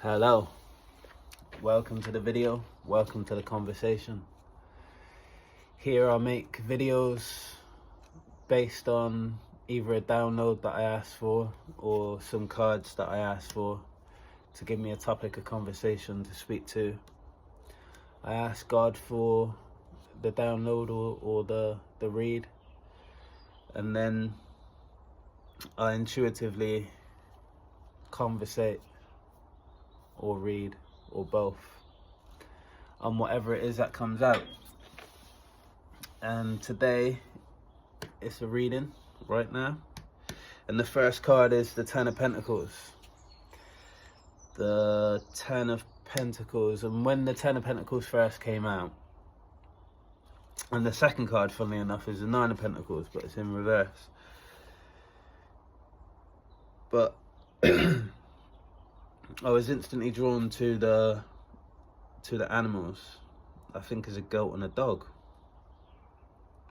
Hello, welcome to the video, welcome to the conversation. Here I make videos based on either a download that I asked for or some cards that I asked for to give me a topic of conversation to speak to. I ask God for the download or the read, and then I intuitively conversate or read or both on whatever it is that comes out. And today it's a reading right now, and the first card is the Ten of Pentacles. The Ten of Pentacles, and when the Ten of Pentacles first came out, and the second card, funnily enough, is the Nine of Pentacles, but it's in reverse. But I was instantly drawn to the animals. I think there's a goat and a dog,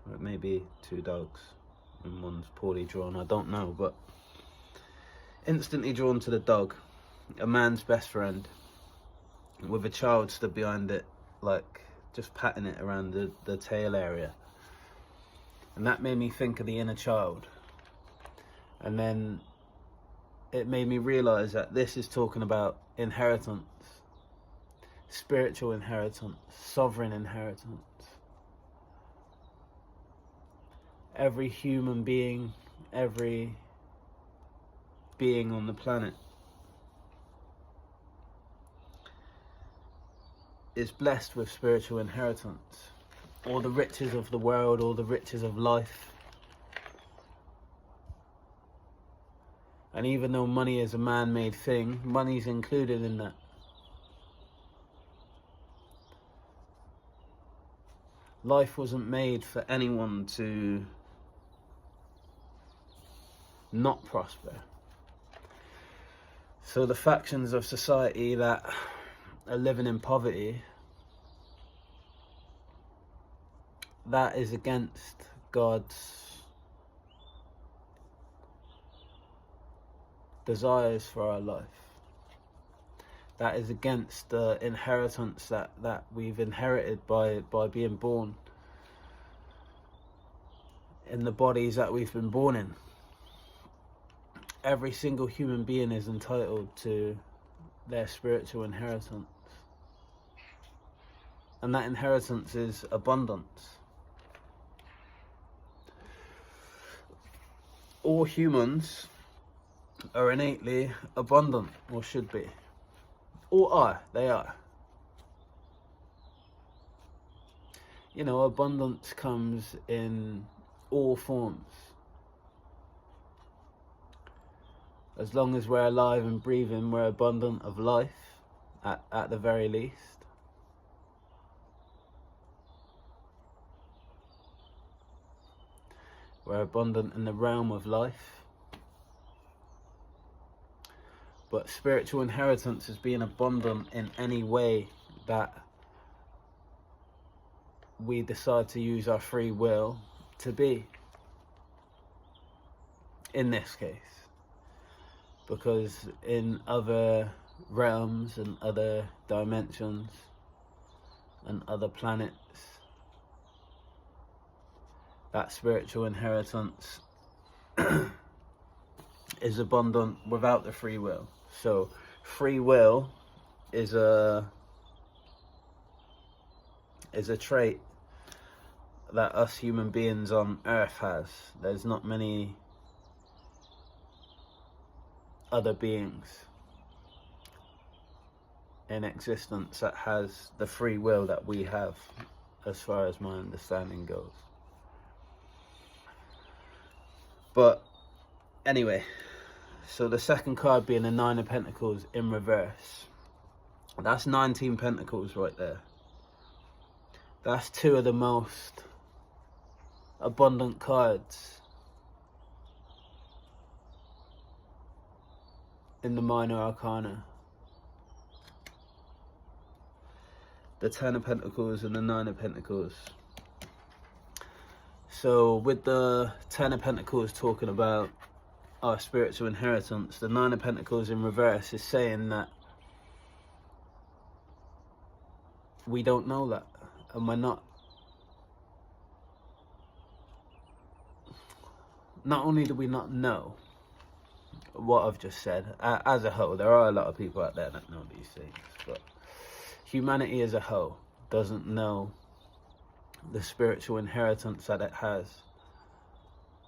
or it may be two dogs and one's poorly drawn, I don't know, but instantly drawn to the dog, a man's best friend, with a child stood behind it, like just patting it around the tail area. And that made me think of the inner child. And then it made me realize that this is talking about inheritance, spiritual inheritance, sovereign inheritance. Every human being, every being on the planet is blessed with spiritual inheritance. All the riches of the world, all the riches of life. And even though money is a man-made thing, money's included in that. Life wasn't made for anyone to not prosper. So the factions of society that are living in poverty, that is against God's desires for our life. That is against the inheritance that we've inherited by being born in the bodies that we've been born in. Every single human being is entitled to their spiritual inheritance. And that inheritance is abundance. All humans are innately abundant, or should be. Or are, they are. You know, abundance comes in all forms. As long as we're alive and breathing, we're abundant of life, at the very least. We're abundant in the realm of life. But spiritual inheritance is being abundant in any way that we decide to use our free will to be. In this case. Because in other realms and other dimensions and other planets, that spiritual inheritance is abundant without the free will. So free will is a trait that us human beings on Earth has. There's not many other beings in existence that has the free will that we have, as far as my understanding goes. But anyway, so the second card being the Nine of Pentacles in reverse. That's 19 Pentacles right there. That's two of the most abundant cards in the Minor Arcana. The Ten of Pentacles and the Nine of Pentacles. So with the Ten of Pentacles talking about our spiritual inheritance, the Nine of Pentacles in reverse is saying that we don't know that, and we're not only do we not know what I've just said, as a whole, there are a lot of people out there that know these things, but humanity as a whole doesn't know the spiritual inheritance that it has.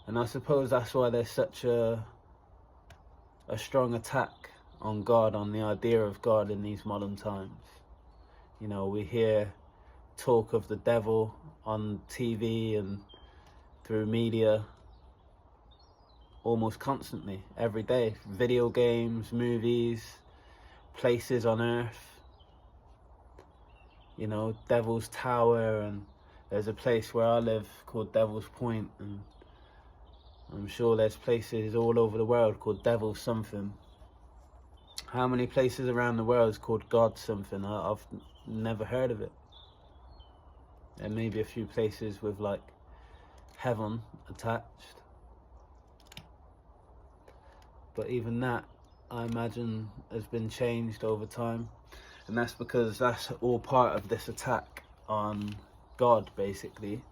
And I suppose that's why there's such a strong attack on God, on the idea of God in these modern times. You know, we hear talk of the devil on TV and through media almost constantly, every day. Video games, movies, places on earth. You know, Devil's Tower, and there's a place where I live called Devil's Point, and I'm sure there's places all over the world called Devil something. How many places around the world is called God something? I've never heard of it. There may be a few places with like heaven attached, but even that, I imagine, has been changed over time. And that's because that's all part of this attack on God, basically.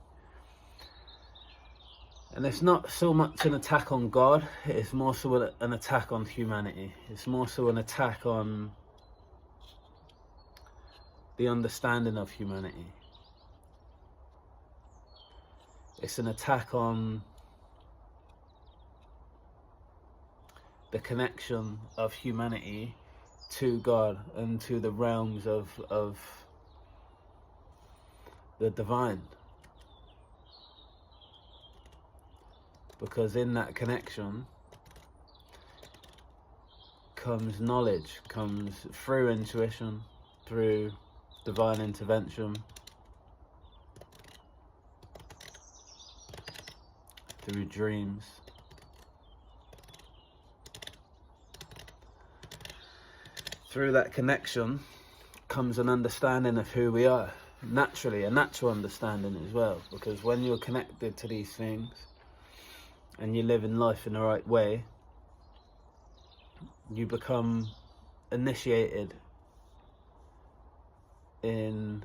And it's not so much an attack on God, it's more so an attack on humanity. It's more so an attack on the understanding of humanity. It's an attack on the connection of humanity to God and to the realms of the divine. Because in that connection comes knowledge, comes through intuition, through divine intervention, through dreams. Through that connection comes an understanding of who we are, naturally, a natural understanding as well, because when you're connected to these things and you live in life in the right way, you become initiated in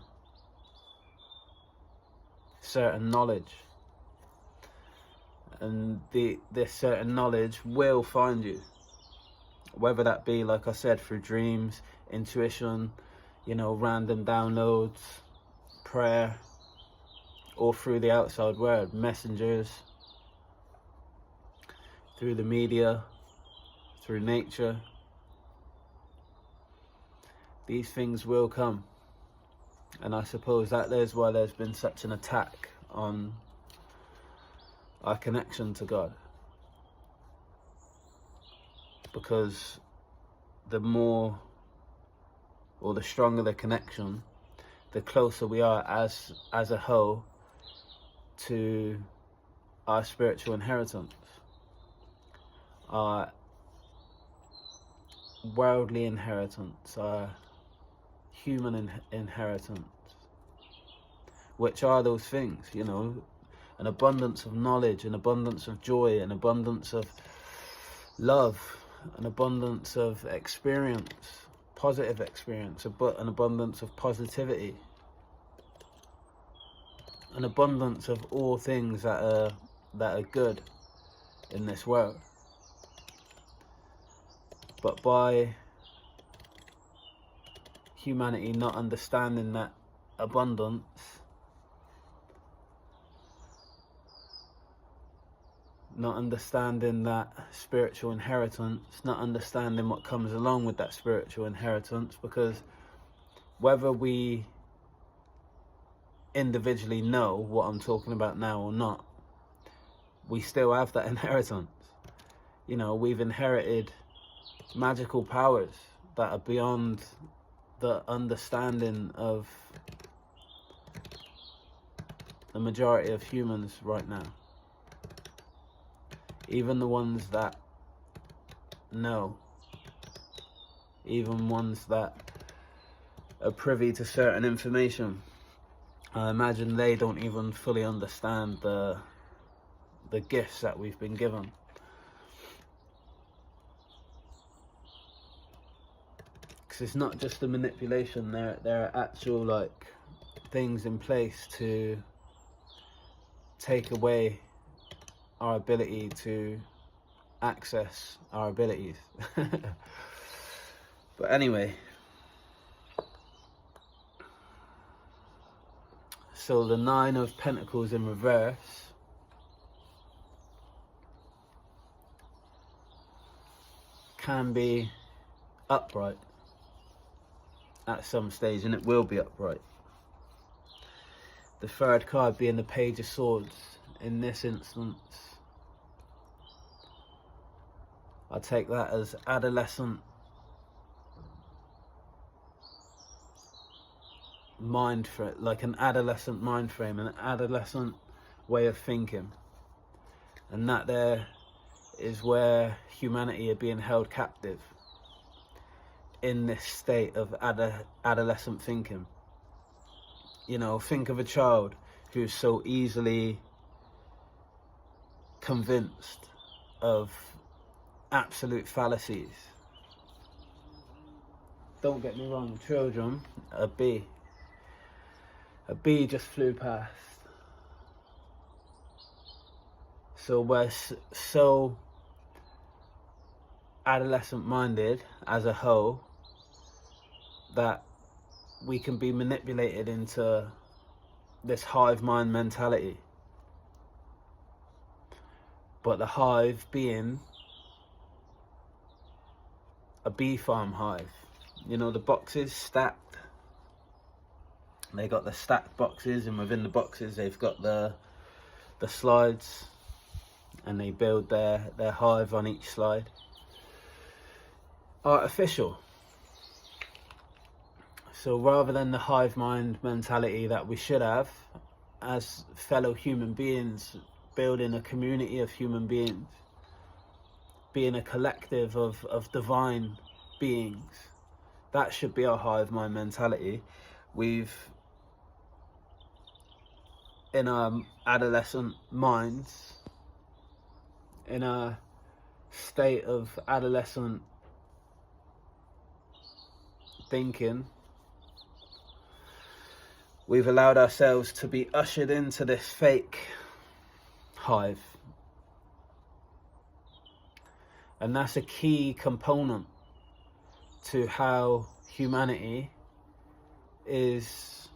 certain knowledge, and this certain knowledge will find you, whether that be, like I said, through dreams, intuition, you know, random downloads, prayer, or through the outside world, messengers, through the media, through nature. These things will come. And I suppose that is why there's been such an attack on our connection to God. Because the more, or the stronger the connection, the closer we are as a whole to our spiritual inheritance, our worldly inheritance, our human inheritance, which are those things, you know, an abundance of knowledge, an abundance of joy, an abundance of love, an abundance of experience, positive experience, an abundance of positivity, an abundance of all things that are good in this world. But by humanity not understanding that abundance, not understanding that spiritual inheritance, not understanding what comes along with that spiritual inheritance, because whether we individually know what I'm talking about now or not, we still have that inheritance. You know, we've inherited magical powers that are beyond the understanding of the majority of humans right now. Even the ones that know, even ones that are privy to certain information, I imagine they don't even fully understand the gifts that we've been given. Because It's not just the manipulation. There are actual like things in place to take away our ability to access our abilities. But anyway, so the Nine of Pentacles in reverse can be upright at some stage, and it will be upright. The third card being the Page of Swords. In this instance, I take that as adolescent mind frame, like an adolescent mind frame, an adolescent way of thinking, and that there is where humanity are being held captive, in this state of adolescent thinking. You know, think of a child who's so easily convinced of absolute fallacies. Don't get me wrong, children, a bee just flew past. So we're so adolescent minded as a whole that we can be manipulated into this hive mind mentality. But the hive being a bee farm hive. You know, the boxes stacked. They got the stacked boxes, and within the boxes they've got the slides, and they build their hive on each slide. Artificial. So rather than the hive mind mentality that we should have as fellow human beings, building a community of human beings, being a collective of divine beings, that should be our hive mind mentality. We've, in our adolescent minds, in a state of adolescent thinking, we've allowed ourselves to be ushered into this fake hive. And that's a key component to how humanity is.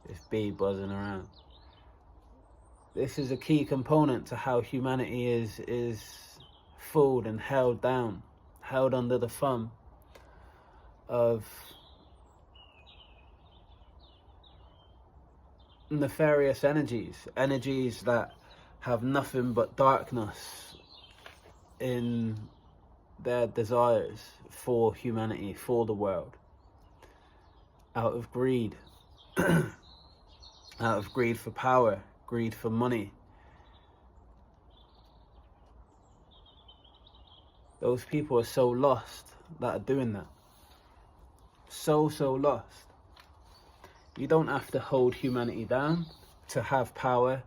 This bee buzzing around. This is a key component to how humanity is fooled and held down, held under the thumb of nefarious energies that have nothing but darkness in their desires for humanity, for the world, out of greed, out of greed for power, greed for money. Those people are so lost that are doing that. So lost. You don't have to hold humanity down to have power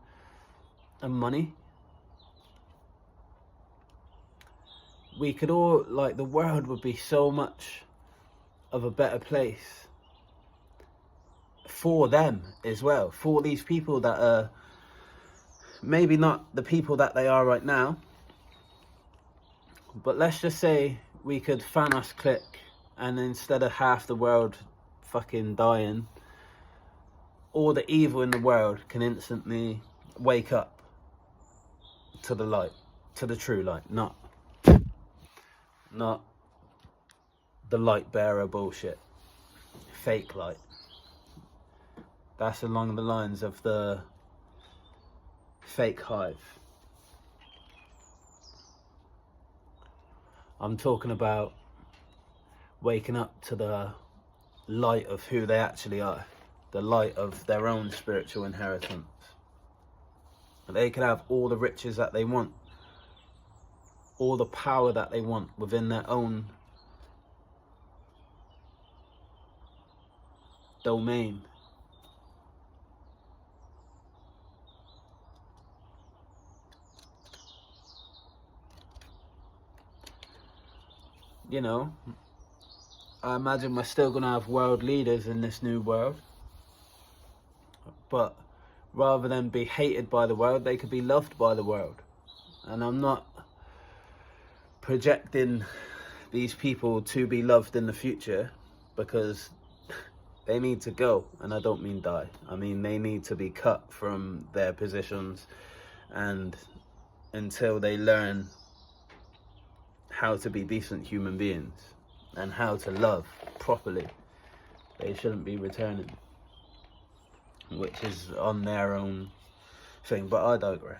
and money. We could all, like, the world would be so much of a better place for them as well, for these people that are maybe not the people that they are right now, but let's just say we could Thanos click, and instead of half the world fucking dying, all the evil in the world can instantly wake up to the light, to the true light, not the light bearer bullshit, fake light. That's along the lines of the fake hive. I'm talking about waking up to the light of who they actually are, the light of their own spiritual inheritance. They can have all the riches that they want, all the power that they want within their own domain. You know, I imagine we're still going to have world leaders in this new world, but rather than be hated by the world, they could be loved by the world. And I'm not projecting these people to be loved in the future, because they need to go, and I don't mean die. I mean they need to be cut from their positions, and until they learn how to be decent human beings and how to love properly, they shouldn't be returning, which is on their own thing, but I digress.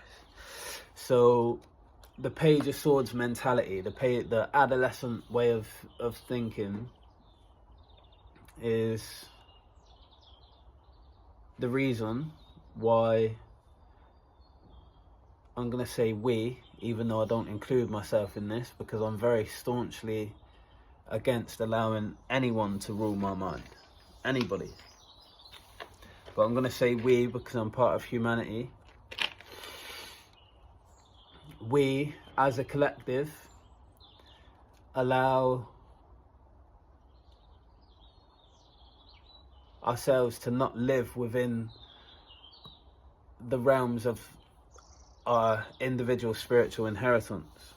So the Page of Swords mentality, the adolescent way of thinking, is the reason why I'm going to say we, even though I don't include myself in this, because I'm very staunchly against allowing anyone to rule my mind. Anybody. But I'm going to say we because I'm part of humanity. We, as a collective, allow ourselves to not live within the realms of our individual spiritual inheritance,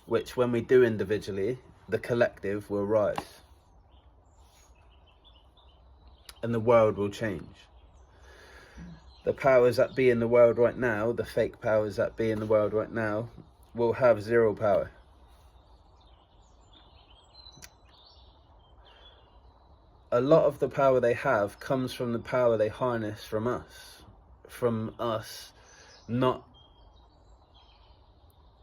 which when we do individually, the collective will rise and the world will change. The powers that be in the world right now, the fake powers that be in the world right now, will have zero power. A lot of the power they have comes from the power they harness from us not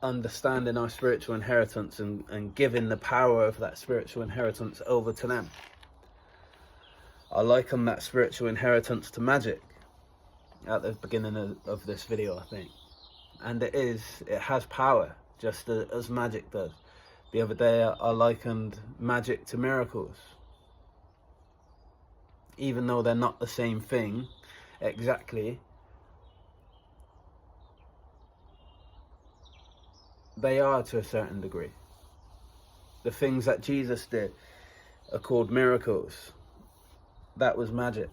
understanding our spiritual inheritance and giving the power of that spiritual inheritance over to them. I liken that spiritual inheritance to magic at the beginning of this video, I think. And it has power, just as magic does. The other day I likened magic to miracles. Even though they're not the same thing exactly, they are to a certain degree. The things that Jesus did are called miracles. That was magic,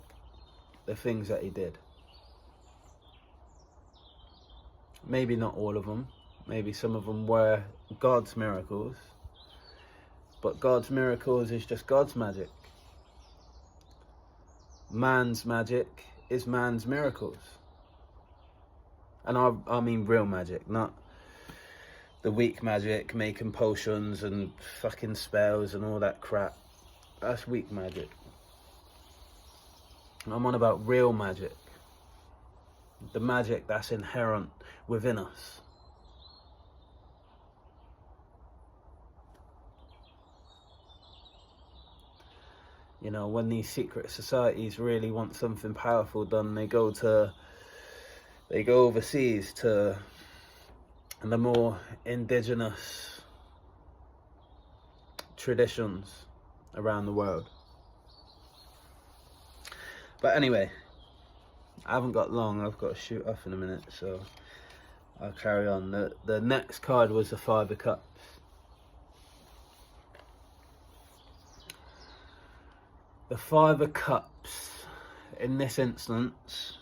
the things that he did. Maybe not all of them. Maybe some of them were God's miracles. But God's miracles is just God's magic. Man's magic is man's miracles. And I mean real magic, not the weak magic, making potions and fucking spells and all that crap. That's weak magic. I'm on about real magic. The magic that's inherent within us. You know, when these secret societies really want something powerful done, they go overseas to the more indigenous traditions around the world. But anyway, I haven't got long. I've got to shoot off in a minute, so I'll carry on. The next card was the Five of Cups. The Five of Cups, in this instance,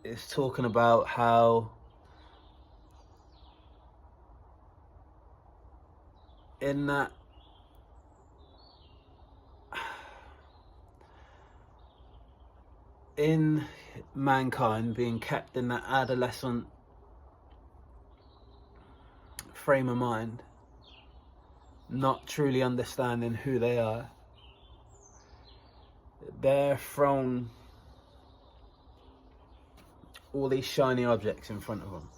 is talking about how in that in mankind being kept in that adolescent frame of mind, not truly understanding who they are, they're thrown all these shiny objects in front of them.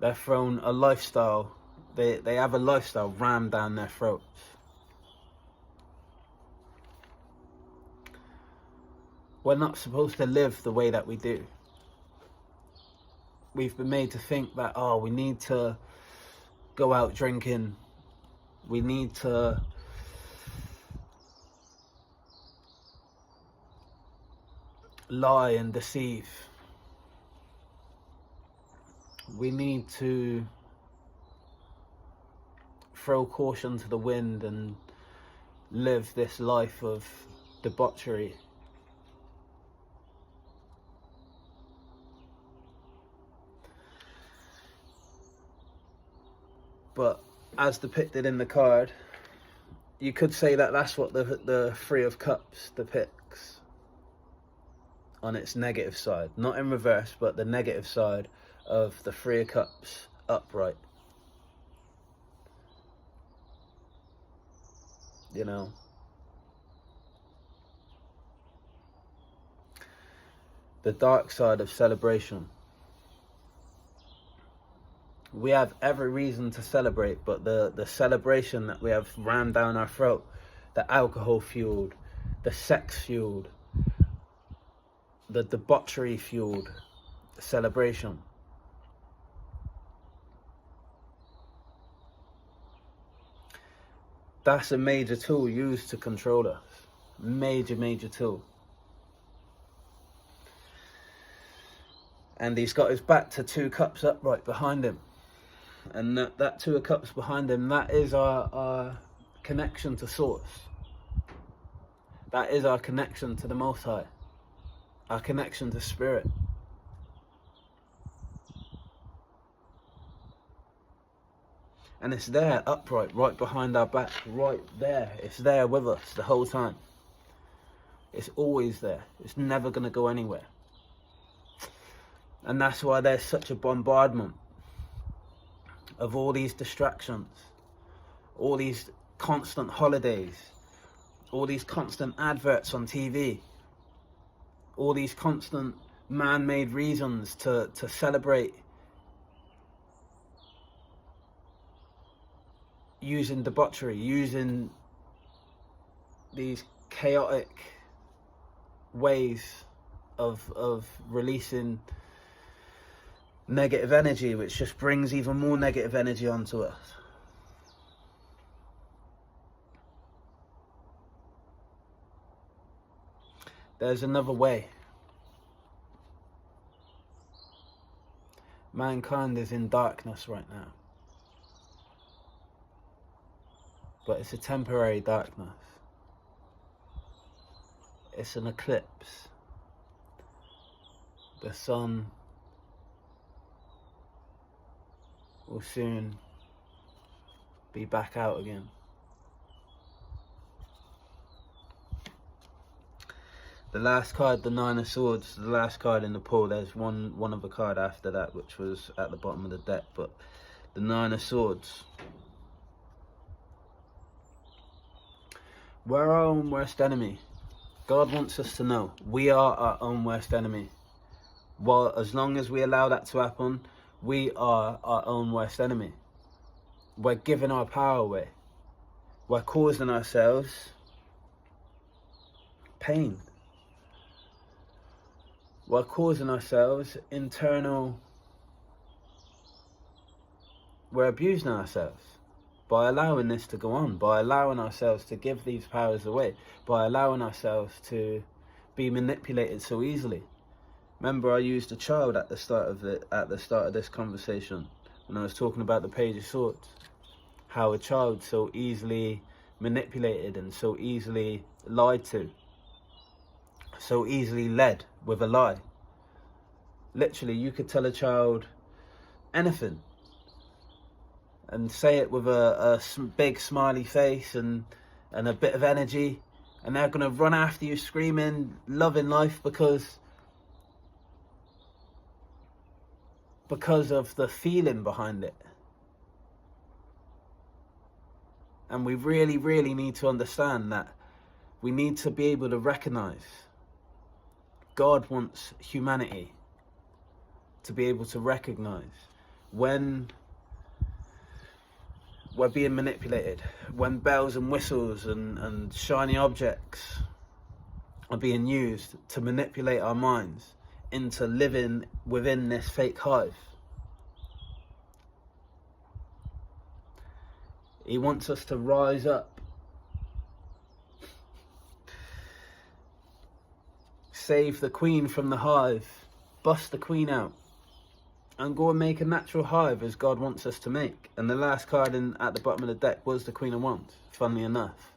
They're thrown a lifestyle. They have a lifestyle rammed down their throats. We're not supposed to live the way that we do. We've been made to think that, oh, we need to go out drinking. We need to lie and deceive. We need to throw caution to the wind and live this life of debauchery. But as depicted in the card, you could say that that's what the Three of Cups depicts on its negative side. Not in reverse, but the negative side of the Three of Cups upright. You know, the dark side of celebration. We have every reason to celebrate, but the celebration that we have rammed down our throat, the alcohol fueled, the sex fueled, the debauchery fueled celebration. That's a major tool used to control us. Major tool. And he's got his back to Two Cups upright behind him. And that Two of Cups behind him, that is our connection to Source. That is our connection to the Most High. Our connection to Spirit. And it's there, upright, right behind our back, right there. It's there with us the whole time. It's always there. It's never going to go anywhere. And that's why there's such a bombardment of all these distractions, all these constant holidays, all these constant adverts on TV, all these constant man-made reasons to celebrate using debauchery, using these chaotic ways of releasing negative energy, which just brings even more negative energy onto us. There's another way. Mankind is in darkness right now. But it's a temporary darkness. It's an eclipse. The sun will soon be back out again. The last card, the Nine of Swords, the last card in the pool. There's one other card after that, which was at the bottom of the deck, but the Nine of Swords. We're our own worst enemy. God wants us to know we are our own worst enemy. Well, as long as we allow that to happen, we are our own worst enemy. We're giving our power away. We're causing ourselves pain. We're causing ourselves internal... We're abusing ourselves by allowing this to go on, by allowing ourselves to give these powers away, by allowing ourselves to be manipulated so easily. Remember, I used a child at the start of this conversation when I was talking about the Page of Swords. How a child so easily manipulated and so easily lied to, so easily led with a lie. Literally, you could tell a child anything and say it with a big smiley face and a bit of energy, and they're going to run after you screaming, loving life because of the feeling behind it. And we really, really need to understand that we need to be able to recognize God wants humanity to be able to recognize when we're being manipulated, when bells and whistles and shiny objects are being used to manipulate our minds into living within this fake hive. He wants us to rise up, save the queen from the hive, bust the queen out, and go and make a natural hive as God wants us to make. And the last card at the bottom of the deck was the Queen of Wands, funnily enough.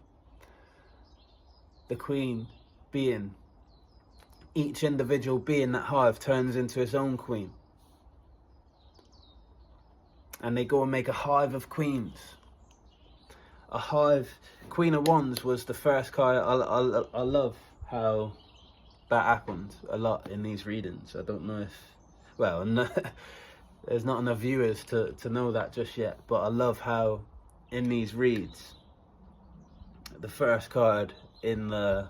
The Queen being, each individual being that hive turns into its own queen. And they go and make a hive of queens. A hive. Queen of Wands was the first card. I love how that happened a lot in these readings. I don't know if, well, no, there's not enough viewers to know that just yet, but I love how in these reads, the first card in the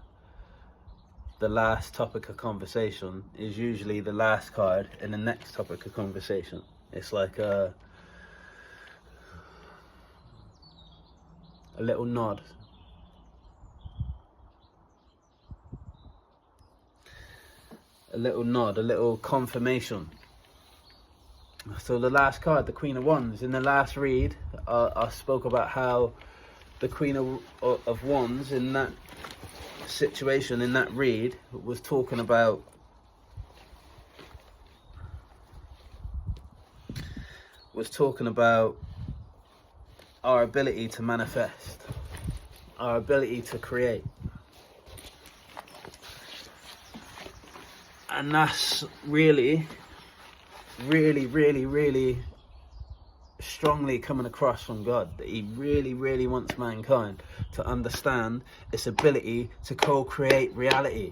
last topic of conversation is usually the last card in the next topic of conversation. It's like a little nod. A little nod, a little confirmation. So the last card, the Queen of Wands, in the last read, I spoke about how the Queen of Wands in that situation, in that read, was talking about our ability to manifest, our ability to create. And that's really, really, really, really strongly coming across from God, that he really, really wants mankind to understand its ability to co-create reality.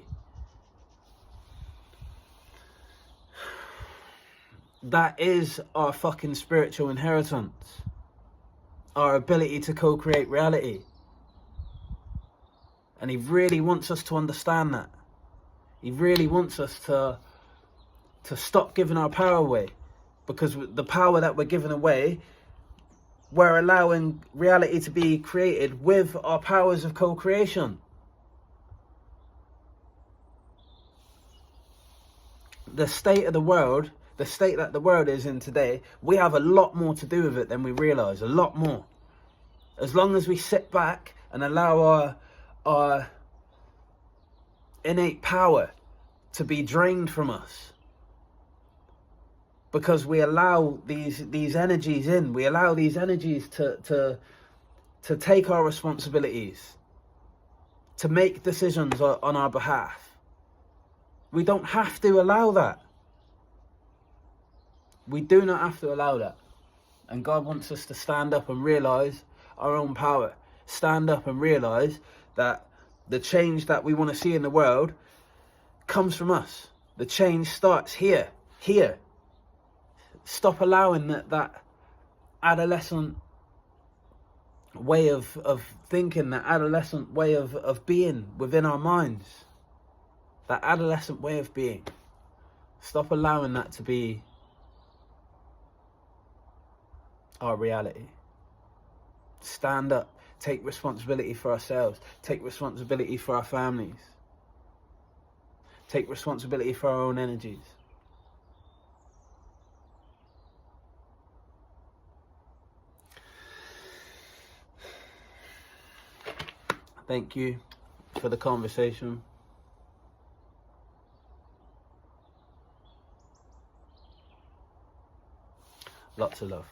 That is our fucking spiritual inheritance. Our ability to co-create reality. And he really wants us to understand that. He really wants us to stop giving our power away. Because the power that we're giving away, we're allowing reality to be created with our powers of co-creation. The state of the world, the state that the world is in today, we have a lot more to do with it than we realise. A lot more. As long as we sit back and allow our innate power to be drained from us, because we allow these energies in, we allow these energies to take our responsibilities, to make decisions on our behalf. We don't have to allow that. We do not have to allow that. And God wants us to stand up and realise our own power. Stand up and realise that the change that we want to see in the world comes from us. The change starts here. Stop allowing that adolescent way of thinking, that adolescent way of being within our minds. That adolescent way of being. Stop allowing that to be our reality. Stand up. Take responsibility for ourselves. Take responsibility for our families. Take responsibility for our own energies. Thank you for the conversation. Lots of love.